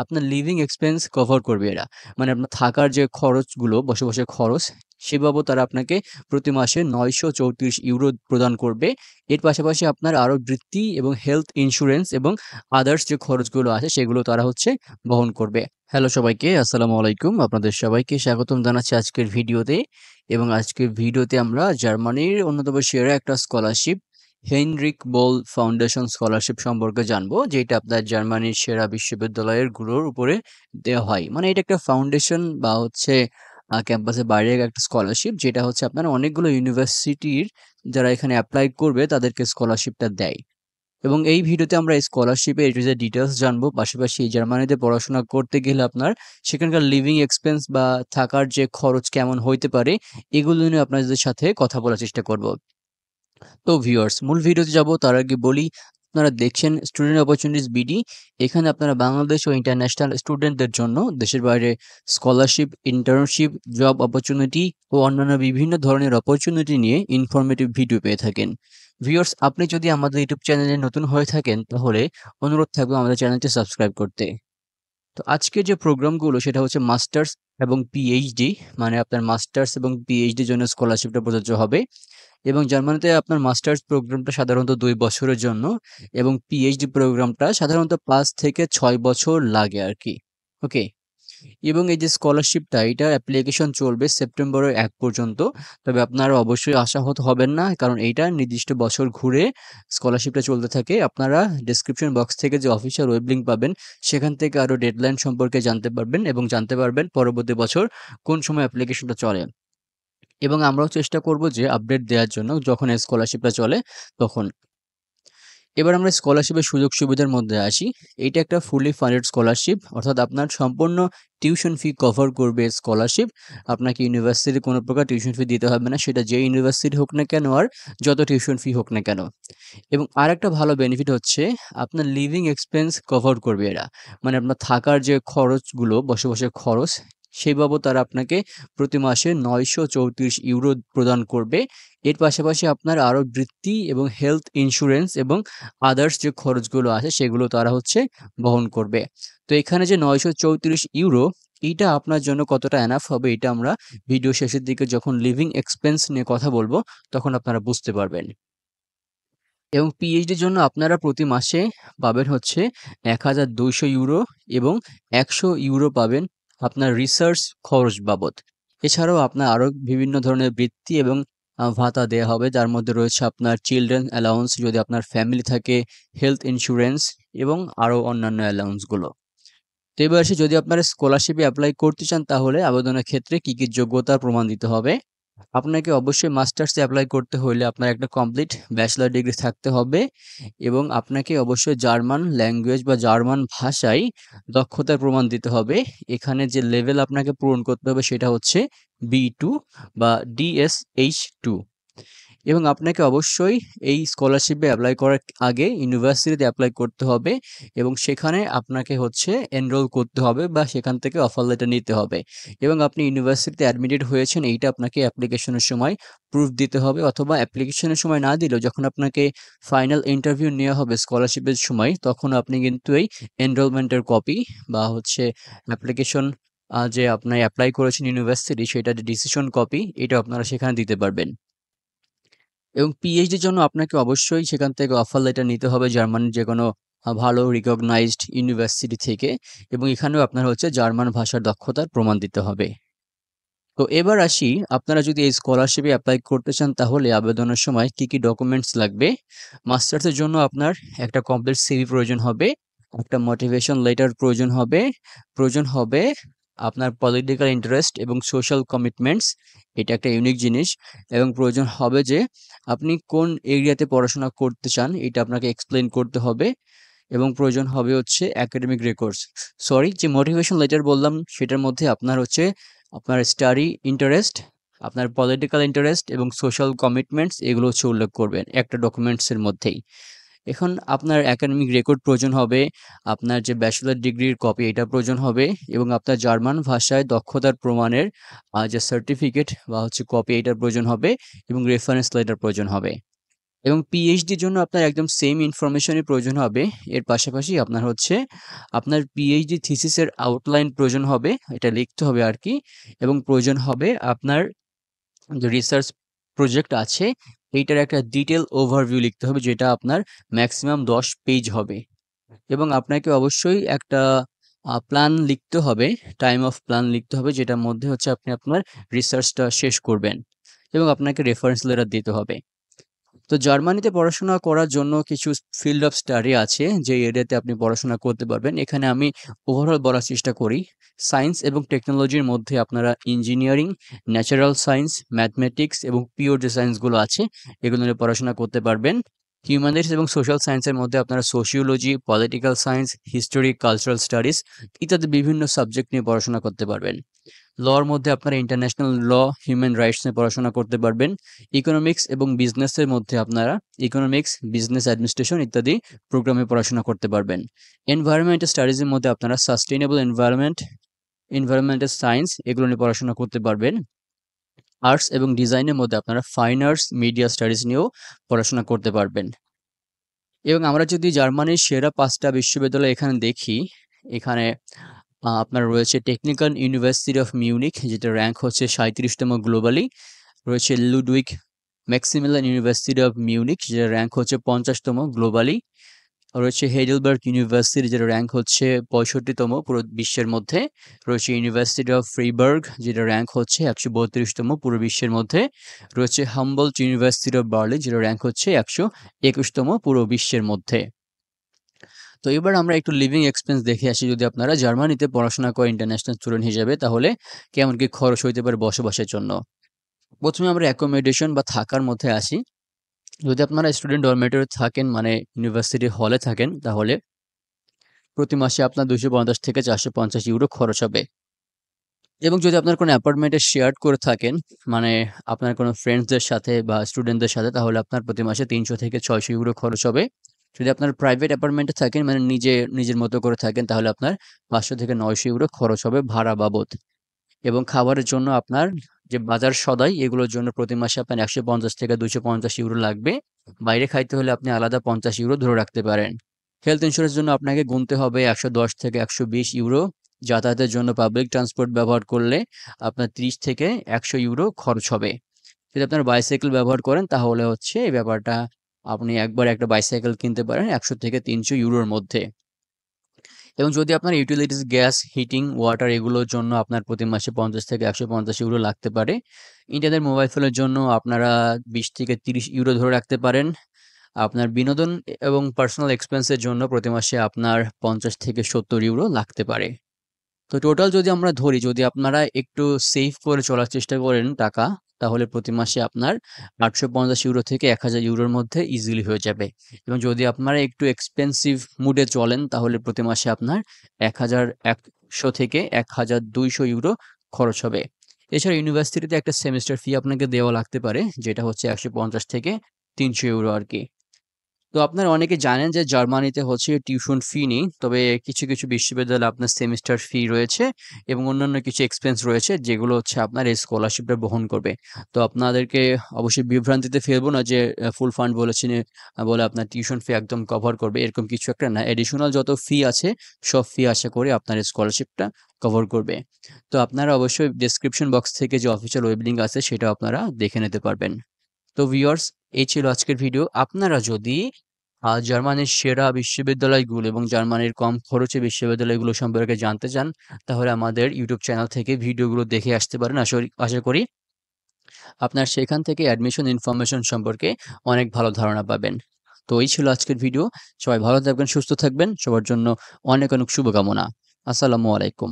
আপনার living expense cover করবে এরা। মানে আপনার থাকার যে খরচগুলো, বসবাসের খরচ, সে বাবদ তারা আপনাকে প্রতি মাসে €৯৩৪ প্রদান করবে। এর পাশাপাশি আপনার আরও বৃত্তি এবং হেলথ ইন্স্যুরেন্স এবং আদার্স যে খরচগুলো আছে সেগুলো তারা বহন করবে। হ্যালো সবাইকে, আসসালামু আলাইকুম। আপনাদের সবাইকে স্বাগতম জানাচ্ছি আজকের ভিডিওতে। এবং আজকের ভিডিওতে আমরা জার্মানির অন্যতম সেরা একটা স্কলারশিপ হেনরিক বোল ফাউন্ডেশন স্কলারশিপ সম্পর্কে জানবো, যেটা আপনার জার্মানির সেরা বিশ্ববিদ্যালয়ের গুলোর উপরে দেওয়া হয়। মানে এটা একটা ফাউন্ডেশন বা ক্যাম্পাসের বাইরে একটা স্কলারশিপ, যেটা আপনার অনেকগুলো ইউনিভার্সিটির যারা এখানে অ্যাপ্লাই করবে তাদেরকে স্কলারশিপটা দেয়। এবং এই ভিডিওতে আমরা এই স্কলারশিপের এ টু জেড ডিটেলস জানবো। পাশাপাশি জার্মানিতে পড়াশোনা করতে গেলে আপনার সেখানকার লিভিং এক্সপেন্স বা থাকার যে খরচ কেমন হইতে পারে, এগুলো নিয়ে আপনাদের সাথে কথা বলার চেষ্টা করব। তো ভিউয়ার্স, মূল ভিডিওতে যাব তার আগে বলি, আপনারা দেখছেন স্টুডেন্ট অপরচুনিটিস বিডি। এখানে আপনারা বাংলাদেশ ও ইন্টারন্যাশনাল স্টুডেন্টদের জন্য দেশের বাইরে স্কলারশিপ, ইন্টার্নশিপ, জব অপরচুনিটি ও অন্যান্য বিভিন্ন ধরনের অপরচুনিটি নিয়ে ইনফরমেটিভ ভিডিও পেয়ে থাকেন। ভিউয়ার্স, আপনি যদি আমাদের ইউটিউব চ্যানেলে নতুন হয়ে থাকেন তাহলে অনুরোধ থাকবে আমাদের চ্যানেলটি সাবস্ক্রাইব করতে। তো আজকের যে প্রোগ্রামগুলো সেটা মাস্টার্স এবং পিএইচডি, মানে আপনার মাস্টার্স এবং পিএইচডির জন্য স্কলারশিপটা প্রযোজ্য হবে। এবং জার্মানিতে আপনার মাস্টার্স প্রোগ্রামটা সাধারণত ২ বছরের জন্য এবং পিএইচডি প্রোগ্রামটা সাধারণত ৫ থেকে ৬ বছর লাগে আরকি। ওকে? এবং এই যে স্কলারশিপটা, এটার অ্যাপ্লিকেশন চলবে সেপ্টেম্বরের ১ পর্যন্ত। তবে আপনারা অবশ্যই আশাহত হবেন না, কারণ এইটা নির্দিষ্ট বছর ঘুরে স্কলারশিপটা চলতে থাকে। আপনারা ডেসক্রিপশন বক্স থেকে যে অফিসিয়াল ওয়েব লিঙ্ক পাবেন, সেখান থেকে আরও ডেডলাইন সম্পর্কে জানতে পারবেন এবং জানতে পারবেন পরবর্তী বছর কোন সময় অ্যাপ্লিকেশনটা চলে। এবং আমরাও চেষ্টা করব যে আপডেট দেওয়ার জন্য যখন এই স্কলারশিপটা চলে তখন। এবার আমরা স্কলারশিপের সুযোগ সুবিধার মধ্যে আসি। এইটা একটা ফুলি ফান্ডেড স্কলারশিপ, অর্থাৎ আপনার সম্পূর্ণ টিউশন ফি কভার করবে স্কলারশিপ। আপনাকে ইউনিভার্সিটির কোনো প্রকার টিউশন ফি দিতে হবে না, সেটা যে ইউনিভার্সিটি হোক না কেন আর যত টিউশন ফি হোক না কেন। এবং আরেকটা ভালো বেনিফিট হচ্ছে, আপনার লিভিং এক্সপেন্স কভার করবে এরা। মানে আপনার থাকার যে খরচগুলো, বসবাসের খরচ, সেই বাবদ তারা আপনাকে প্রতি মাসে €৯৩৪ প্রদান করবে। এর পাশাপাশি আপনার আরও বৃত্তি এবং হেলথ ইন্স্যুরেন্স এবং আদার্স যে খরচগুলো আছে সেগুলো তারা বহন করবে। তো এখানে যে €৯৩৪, এইটা আপনার জন্য কতটা এনাফ হবে, এটা আমরা ভিডিও শেষের দিকে যখন লিভিং এক্সপেন্স নিয়ে কথা বলবো তখন আপনারা বুঝতে পারবেন। এবং পিএইচডির জন্য আপনারা প্রতি মাসে পাবেন €১,২০০ এবং €১০০ পাবেন আপনার রিসার্চ খরচ বাবদ। এছাড়াও আপনার আরও বিভিন্ন ধরনের বৃত্তি এবং ভাতা দেয়া হবে, যার মধ্যে রয়েছে আপনার চিলড্রেন অ্যালাউন্স যদি আপনার ফ্যামিলি থাকে, হেলথ ইন্স্যুরেন্স এবং আরও অন্যান্য অ্যালাউন্সগুলো। তো এবার আসি, যদি আপনারা স্কলারশিপে এপ্লাই করতে চান তাহলে আবেদনের ক্ষেত্রে কী, কী যোগ্যতার প্রমাণ দিতে হবে। আপনাকে অবশ্যই মাস্টার্সে এপ্লাই করতে হলে আপনার একটা কমপ্লিট ব্যাচেলর ডিগ্রি থাকতে হবে এবং আপনাকে অবশ্যই জার্মান ল্যাঙ্গুয়েজ বা জার্মান ভাষায় দক্ষতার প্রমাণ দিতে হবে। এখানে যে লেভেল আপনাকে পূরণ করতে হবে সেটা B2 বা DSH2। এবং আপনাকে অবশ্যই এই স্কলারশিপে এপ্লাই করার আগে ইউনিভার্সিটিতে এপ্লাই করতে হবে এবং সেখানে আপনাকে এনরোল করতে হবে বা সেখান থেকে অফার লেটার নিতে হবে। এবং আপনি ইউনিভার্সিটিতে অ্যাডমিটেড হয়েছেন এইটা আপনাকে অ্যাপ্লিকেশনের সময় প্রুফ দিতে হবে, অথবা অ্যাপ্লিকেশনের সময় না দিলেও যখন আপনাকে ফাইনাল ইন্টারভিউ নেওয়া হবে স্কলারশিপের সময়, তখন আপনি কিন্তু এই এনরোলমেন্টের কপি বা অ্যাপ্লিকেশন যে আপনি অ্যাপ্লাই করেছেন ইউনিভার্সিটি, সেটার যে ডিসিশন কপি, এটা আপনারা সেখানে দিতে পারবেন। এবং পিএইচডির জন্য আপনাকে অবশ্যই সেখান থেকে অফার লেটার নিতে হবে জার্মানির যেকোনো ভালো রিকগনাইজড ইউনিভার্সিটি থেকে, এবং এখানেও আপনার জার্মান ভাষার দক্ষতার প্রমাণ দিতে হবে। তো এবার আসি, আপনারা যদি এই স্কলারশিপে অ্যাপ্লাই করতে চান তাহলে আবেদনের সময় কী, কী ডকুমেন্টস লাগবে। মাস্টার্সের জন্য আপনার একটা কমপ্লিট সিভি প্রয়োজন হবে, একটা মোটিভেশন লেটার প্রয়োজন হবে আপনার পলিটিক্যাল ইন্টারেস্ট এবং সোশ্যাল কমিটমেন্টস, এটা একটা ইউনিক জিনিস। এবং প্রয়োজন হবে যে আপনি কোন এরিয়াতে পড়াশোনা করতে চান, এটা আপনাকে এক্সপ্লেইন করতে হবে। এবং প্রয়োজন হবে একাডেমিক রেকর্ডস। সরি, যে মোটিভেশন লেটার বললাম সেটার মধ্যে আপনার আপনার স্টাডি ইন্টারেস্ট, আপনার পলিটিক্যাল ইন্টারেস্ট এবং সোশ্যাল কমিটমেন্টস, এগুলো উল্লেখ করবেন একটা ডকুমেন্টসের মধ্যেই। এখন আপনার একাডেমিক রেকর্ড প্রয়োজন হবে, আপনার যে ব্যাচেলর ডিগ্রির কপি এটা প্রয়োজন হবে, এবং আপনার জার্মান ভাষায় দক্ষতার প্রমাণের যে সার্টিফিকেট বা কপি, এটার প্রয়োজন হবে, এবং রেফারেন্স লেটার প্রয়োজন হবে। এবং পিএইচডির জন্য আপনার একদম সেম ইনফরমেশনের প্রয়োজন হবে। এর পাশাপাশি আপনার হচ্ছে আপনার পিএইচডি থিসিসের আউটলাইন প্রয়োজন হবে, এটা লিখতে হবে আর কি। এবং প্রয়োজন হবে আপনার যে রিসার্চ প্রজেক্ট আছে এইটার একটা ডিটেল ওভারভিউ লিখতে হবে, যেটা আপনার ম্যাক্সিমাম 10 পেজ হবে। এবং আপনাকে অবশ্যই একটা প্ল্যান লিখতে হবে, টাইম অফ প্ল্যান লিখতে হবে, যেটার মধ্যে হচ্ছে আপনি আপনার রিসার্চটা শেষ করবেন। এবং আপনাকে রেফারেন্স লেটার দিতে হবে। তো জার্মানিতে পড়াশোনা করার জন্য কিছু ফিল্ড অফ স্টাডি আছে যে এরিয়াতে আপনি পড়াশোনা করতে পারবেন। এখানে আমি ওভারঅল বলার চেষ্টা করি। সায়েন্স এবং টেকনোলজির মধ্যে আপনারা ইঞ্জিনিয়ারিং, ন্যাচারাল সায়েন্স, ম্যাথমেটিক্স এবং পিওর যে সায়েন্সগুলো আছে এগুলো নিয়ে পড়াশোনা করতে পারবেন। হিউম্যানিটিস এবং সোশ্যাল সায়েন্সের মধ্যে আপনারা sociology, political science, history, cultural studies ইত্যাদি বিভিন্ন সাবজেক্ট নিয়ে পড়াশোনা করতে পারবেন। লর মধ্যে আপনারা ইন্টারন্যাশনাল ল, হিউম্যান রাইটস নিয়ে পড়াশোনা করতে পারবেন। ইকোনমিক্স এবং বিজনেসের মধ্যে আপনারা ইকোনমিক্স, বিজনেস অ্যাডমিনিস্ট্রেশন ইত্যাদি প্রোগ্রামে পড়াশোনা করতে পারবেন। এনভায়রনমেন্টাল স্টাডিজের মধ্যে আপনারা সাস্টেইনেবল এনভায়রনমেন্ট, এনভায়রনমেন্টাল সায়েন্স এগুলো নিয়ে পড়াশোনা করতে পারবেন। আর্টস এবং ডিজাইনের মধ্যে আপনারা ফাইন আর্টস, মিডিয়া স্টাডিজ নিয়েও পড়াশোনা করতে পারবেন। এবং আমরা যদি জার্মানির সেরা 5টা বিশ্ববিদ্যালয় এখানে দেখি, এখানে আপনার রয়েছে টেকনিক্যাল ইউনিভার্সিটি অফ মিউনিখ, যেটা র্যাঙ্ক হচ্ছে 37তম গ্লোবালি। রয়েছে Ludwig Maximilian university of Munich, যেটা র্যাঙ্ক হচ্ছে 50তম গ্লোবালি। রয়েছে হেডেলবার্গ ইউনিভার্সিটি, যেটা র্যাঙ্ক হচ্ছে 65তম পুরো বিশ্বের মধ্যে। রয়েছে ইউনিভার্সিটি অফ ফ্রিবার্গ, যেটা র্যাঙ্ক হচ্ছে 132তম পুরো বিশ্বের মধ্যে। রয়েছে হামবোল্ট ইউনিভার্সিটি অফ বার্লিন, যেটা র্যাঙ্ক হচ্ছে 121তম পুরো বিশ্বের মধ্যে। তো এবার আমরা একটু লিভিং এক্সপেন্স দেখে আসি। যদি আপনারা জার্মানিতে পড়াশোনা করেন ইন্টারন্যাশনাল স্টুডেন্ট হিসেবে, তাহলে কেমন কি খরচ হইতে পারে বসবাসের জন্য। প্রথমে আমরা অ্যাকোমোডেশন বা থাকার মধ্যে আসি। যদি আপনারা স্টুডেন্ট ডরমেটরি থাকেন, মানে ইউনিভার্সিটি হলে থাকেন, তাহলে প্রতি মাসে আপনার 250 থেকে 450 ইউরো খরচ হবে। এবং যদি আপনার কোনো অ্যাপার্টমেন্টে শেয়ার করে থাকেন, মানে আপনার কোনো ফ্রেন্ডসদের সাথে বা স্টুডেন্টদের সাথে, তাহলে আপনার প্রতি মাসে 300 থেকে 600 ইউরো খরচ হবে। যদি আপনার প্রাইভেট অ্যাপার্টমেন্টে থাকেন, মানে নিজের মতো করে থাকেন, তাহলে আপনার 500 থেকে 900 ইউরো খরচ হবে ভাড়া বাবদ। এবং খাবারের জন্য আপনার যে বাজার সদাই এগুলোর জন্য প্রতি মাসে আপনার 150 থেকে 250 ইউরো লাগবে। বাইরে খাইতে হলে আপনি আলাদা 50 ইউরো ধরে রাখতে পারেন। হেলথ ইন্স্যুরেন্স জন্য আপনাকে গুনতে হবে 110 থেকে 120 ইউরো। যাতায়াতের জন্য পাবলিক ট্রান্সপোর্ট ব্যবহার করলে আপনার 30 থেকে 100 ইউরো খরচ হবে। যদি আপনার বাইসাইকেল ব্যবহার করেন, তাহলে হচ্ছে এই ব্যাপারটা আপনি একবার একটা বাইসাইকেল কিনতে পারেন 100 থেকে 300 ইউরোর মধ্যে। এবং যদি আপনার ইউটিলিটিস, গ্যাস, হিটিং, ওয়াটার এগুলোর জন্য আপনার প্রতি মাসে 50 থেকে 150 ইউরো লাগতে পারে। ইন্টারনেট, মোবাইল ফোনের জন্য আপনারা 20 থেকে 30 ইউরো ধরে রাখতে পারেন। আপনার বিনোদন এবং পার্সোনাল এক্সপেন্সের জন্য প্রতি মাসে আপনার 50 থেকে 70 ইউরো লাগতে পারে। তো টোটাল যদি আমরা ধরি, যদি আপনারা একটু সেভ করে চলার চেষ্টা করেন টাকা, তাহলে প্রতি মাসে আপনার 850 ইউরো থেকে 1000 ইউরোর মধ্যে ইজিলি হয়ে যাবে। এবং যদি আপনারা একটু এক্সপেন্সিভ মুডে চলেন, তাহলে প্রতি মাসে আপনার 1100 থেকে 1200 ইউরো খরচ হবে। এছাড়া ইউনিভার্সিটিতে একটা সেমিস্টার ফি আপনাকে দেওয়া লাগতে পারে, যেটা হচ্ছে 150 থেকে 300 ইউরো আর কি। তো আপনারা অনেকে জানেন যে জার্মানিতে হচ্ছে টিউশন ফি নেই, তবে কিছু কিছু বিশ্ববিদ্যালয়ে আপনার সেমিস্টার ফি রয়েছে এবং অন্যান্য কিছু এক্সপেন্স রয়েছে, যেগুলো হচ্ছে আপনার এই স্কলারশিপটা বহন করবে। তো আপনাদেরকে অবশ্যই বিভ্রান্তিতে ফেলবো না যে ফুল ফান্ড বলেছেন বলে আপনার টিউশন ফি একদম কভার করবে, এরকম কিছু একটা না। এডিশনাল যত ফি আছে সব ফি আশা করি আপনার এই স্কলারশিপটা কভার করবে। তো আপনারা অবশ্যই ডেসক্রিপশন বক্স থেকে যে অফিসিয়াল ওয়েব লিঙ্ক আছে সেটা আপনারা দেখে নিতে পারবেন। তো ভিউয়ার্স, এই ছিল আজকের ভিডিও। আপনারা যদি জার্মানির সেরা বিশ্ববিদ্যালয়গুলো এবং জার্মানির কম খরচে বিশ্ববিদ্যালয়গুলো সম্পর্কে জানতে চান, তাহলে আমাদের ইউটিউব চ্যানেল থেকে ভিডিওগুলো দেখে আসতে পারেন। আশা করি আপনার সেখান থেকে অ্যাডমিশন ইনফরমেশন সম্পর্কে অনেক ভালো ধারণা পাবেন। তো এই ছিল আজকের ভিডিও। সবাই ভালো থাকবেন, সুস্থ থাকবেন। সবার জন্য অনেক অনেক শুভকামনা। আসসালামু আলাইকুম।